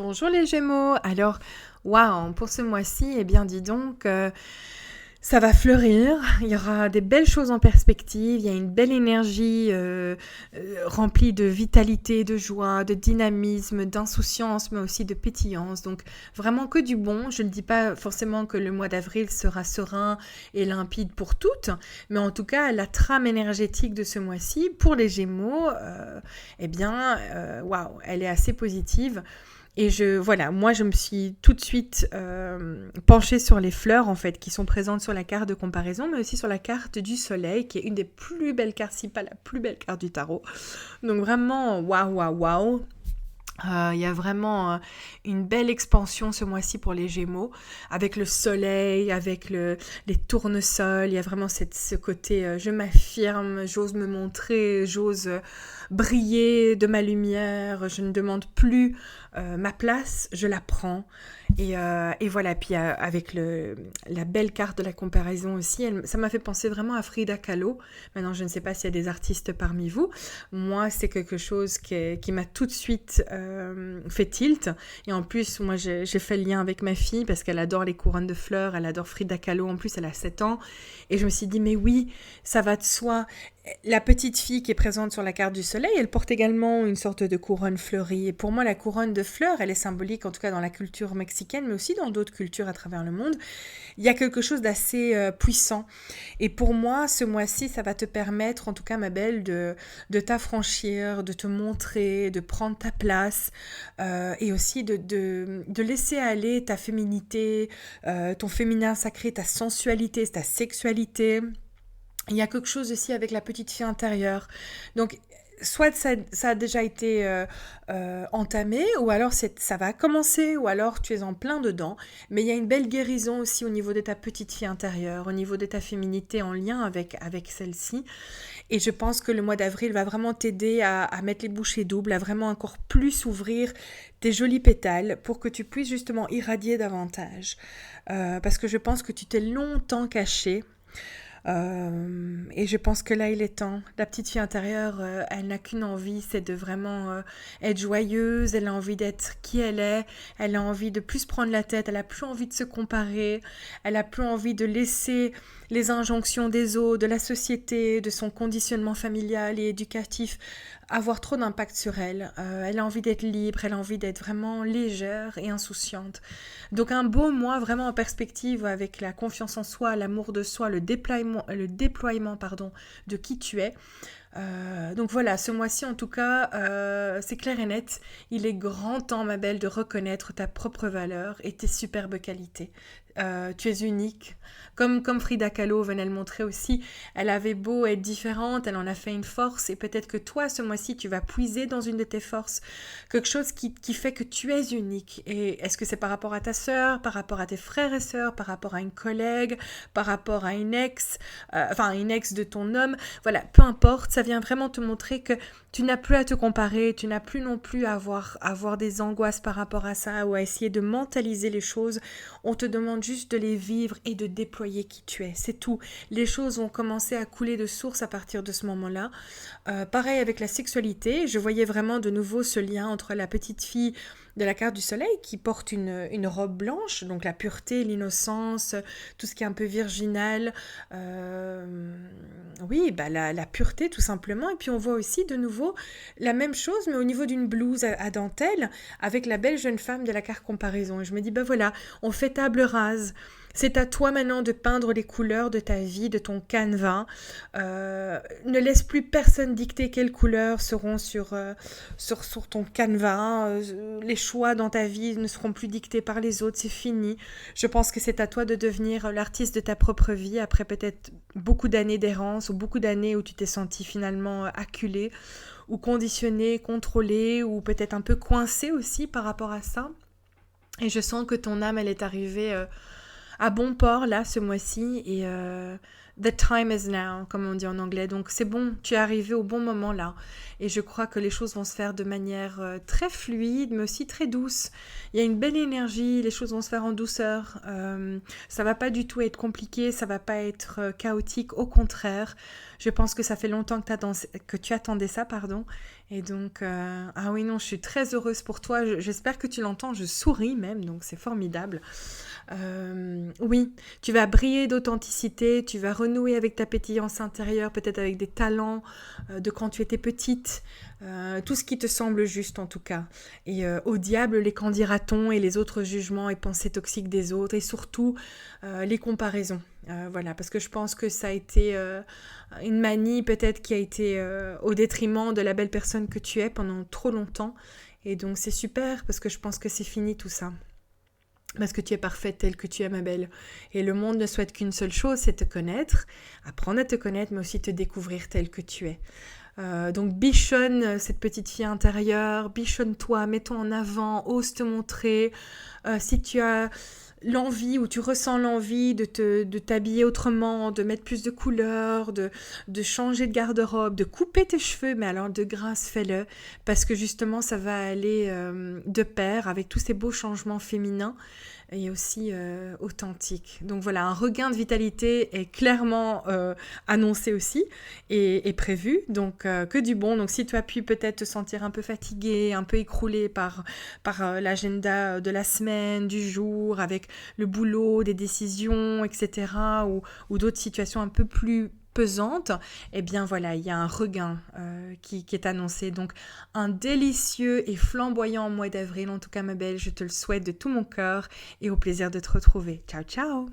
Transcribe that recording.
Bonjour les Gémeaux. Alors, waouh, pour ce mois-ci, eh bien dis donc, ça va fleurir. Il y aura des belles choses en perspective. Il y a une belle énergie remplie de vitalité, de joie, de dynamisme, d'insouciance, mais aussi de pétillance. Donc vraiment que du bon. Je ne dis pas forcément que le mois d'avril sera serein et limpide pour toutes, mais en tout cas la trame énergétique de ce mois-ci pour les Gémeaux, waouh, elle est assez positive. Et moi je me suis tout de suite penchée sur les fleurs en fait qui sont présentes sur la carte de comparaison, mais aussi sur la carte du soleil qui est une des plus belles cartes, si pas la plus belle carte du tarot. Donc vraiment waouh waouh waouh. Il y a vraiment une belle expansion ce mois-ci pour les Gémeaux, avec le soleil, avec les tournesols. Il y a vraiment ce côté je m'affirme, j'ose me montrer, j'ose briller de ma lumière, je ne demande plus ma place, je la prends. Et voilà, puis avec la belle carte de la comparaison aussi, ça m'a fait penser vraiment à Frida Kahlo. Maintenant, je ne sais pas s'il y a des artistes parmi vous. Moi, c'est quelque chose qui m'a tout de suite fait tilt. Et en plus, moi, j'ai fait le lien avec ma fille parce qu'elle adore les couronnes de fleurs, elle adore Frida Kahlo. En plus, elle a 7 ans. Et je me suis dit, mais oui, ça va de soi. La petite fille qui est présente sur la carte du soleil, elle porte également une sorte de couronne fleurie. Et pour moi, la couronne de fleurs, elle est symbolique, en tout cas dans la culture mexicaine, mais aussi dans d'autres cultures à travers le monde. Il y a quelque chose d'assez puissant. Et pour moi, ce mois-ci, ça va te permettre, en tout cas ma belle, de t'affranchir, de te montrer, de prendre ta place, et aussi de laisser aller ta féminité, ton féminin sacré, ta sensualité, ta sexualité. Il y a quelque chose aussi avec la petite fille intérieure. Donc, soit ça a déjà été entamé, ou alors ça va commencer, ou alors tu es en plein dedans. Mais il y a une belle guérison aussi au niveau de ta petite fille intérieure, au niveau de ta féminité en lien avec celle-ci. Et je pense que le mois d'avril va vraiment t'aider à mettre les bouchées doubles, à vraiment encore plus ouvrir tes jolis pétales pour que tu puisses justement irradier davantage. Parce que je pense que tu t'es longtemps caché. Et je pense que là il est temps. La petite fille intérieure, elle n'a qu'une envie, c'est de vraiment être joyeuse. Elle a envie d'être qui elle est. Elle a envie de plus prendre la tête. Elle a plus envie de se comparer. Elle a plus envie de laisser les injonctions des autres, de la société, de son conditionnement familial et éducatif avoir trop d'impact sur elle. Elle a envie d'être libre, elle a envie d'être vraiment légère et insouciante. Donc un beau mois vraiment en perspective avec la confiance en soi, l'amour de soi, le déploiement de qui tu es. Donc voilà, ce mois-ci en tout cas, c'est clair et net. Il est grand temps, ma belle, de reconnaître ta propre valeur et tes superbes qualités. Tu es unique. Comme Frida Kahlo venait le montrer aussi, elle avait beau être différente, elle en a fait une force et peut-être que toi, ce mois-ci, tu vas puiser dans une de tes forces, quelque chose qui fait que tu es unique. Et est-ce que c'est par rapport à ta sœur, par rapport à tes frères et sœurs, par rapport à une collègue, par rapport à une ex de ton homme, voilà, peu importe, ça vient vraiment te montrer que tu n'as plus à te comparer, tu n'as plus non plus à avoir des angoisses par rapport à ça ou à essayer de mentaliser les choses. On te demande juste de les vivre et de déployer qui tu es, c'est tout. Les choses vont commencer à couler de source à partir de ce moment-là. Pareil avec la sexualité, je voyais vraiment de nouveau ce lien entre la petite fille de la carte du soleil qui porte une robe blanche, donc la pureté, l'innocence, tout ce qui est un peu virginal, la pureté tout simplement. Et puis on voit aussi de nouveau la même chose, mais au niveau d'une blouse à dentelle, avec la belle jeune femme de la carte comparaison. Et je me dis, voilà, on fait table rase. C'est à toi maintenant de peindre les couleurs de ta vie, de ton canevas. Ne laisse plus personne dicter quelles couleurs seront sur ton canevas. Les choix dans ta vie ne seront plus dictés par les autres, c'est fini. Je pense que c'est à toi de devenir l'artiste de ta propre vie après peut-être beaucoup d'années d'errance ou beaucoup d'années où tu t'es senti finalement acculé ou conditionné, contrôlé ou peut-être un peu coincé aussi par rapport à ça. Et je sens que ton âme, elle est arrivée à bon port là ce mois-ci et The time is now, comme on dit en anglais. Donc c'est bon, tu es arrivé au bon moment là. Et je crois que les choses vont se faire de manière très fluide, mais aussi très douce. Il y a une belle énergie, les choses vont se faire en douceur. Ça va pas du tout être compliqué, ça va pas être chaotique, au contraire. Je pense que ça fait longtemps que tu attendais ça, pardon. Et donc, ah oui, non, je suis très heureuse pour toi. J'espère que tu l'entends, je souris même, donc c'est formidable. Oui, tu vas briller d'authenticité, tu vas renouer avec ta pétillance intérieure, peut-être avec des talents de quand tu étais petite, tout ce qui te semble juste en tout cas. Et au diable les qu'en dira-t-on et les autres jugements et pensées toxiques des autres et surtout les comparaisons. Voilà, parce que je pense que ça a été une manie peut-être qui a été au détriment de la belle personne que tu es pendant trop longtemps. Et donc c'est super parce que je pense que c'est fini tout ça. Parce que tu es parfaite telle que tu es, ma belle. Et le monde ne souhaite qu'une seule chose, c'est te connaître, apprendre à te connaître, mais aussi te découvrir telle que tu es. Donc bichonne cette petite fille intérieure, bichonne-toi, mets-toi en avant, ose te montrer. Si tu as l'envie ou tu ressens l'envie de t'habiller autrement, de mettre plus de couleurs, de changer de garde-robe, de couper tes cheveux, mais alors de grâce fais-le, parce que justement ça va aller de pair avec tous ces beaux changements féminins et aussi authentique. Donc voilà, un regain de vitalité est clairement annoncé aussi et prévu, donc que du bon. Donc si tu as pu peut-être te sentir un peu fatigué, un peu écroulé par l'agenda de la semaine, du jour, avec le boulot, des décisions, etc., ou d'autres situations un peu plus pesante, eh bien voilà, il y a un regain qui est annoncé. Donc un délicieux et flamboyant mois d'avril, en tout cas ma belle, je te le souhaite de tout mon cœur et au plaisir de te retrouver. Ciao, ciao!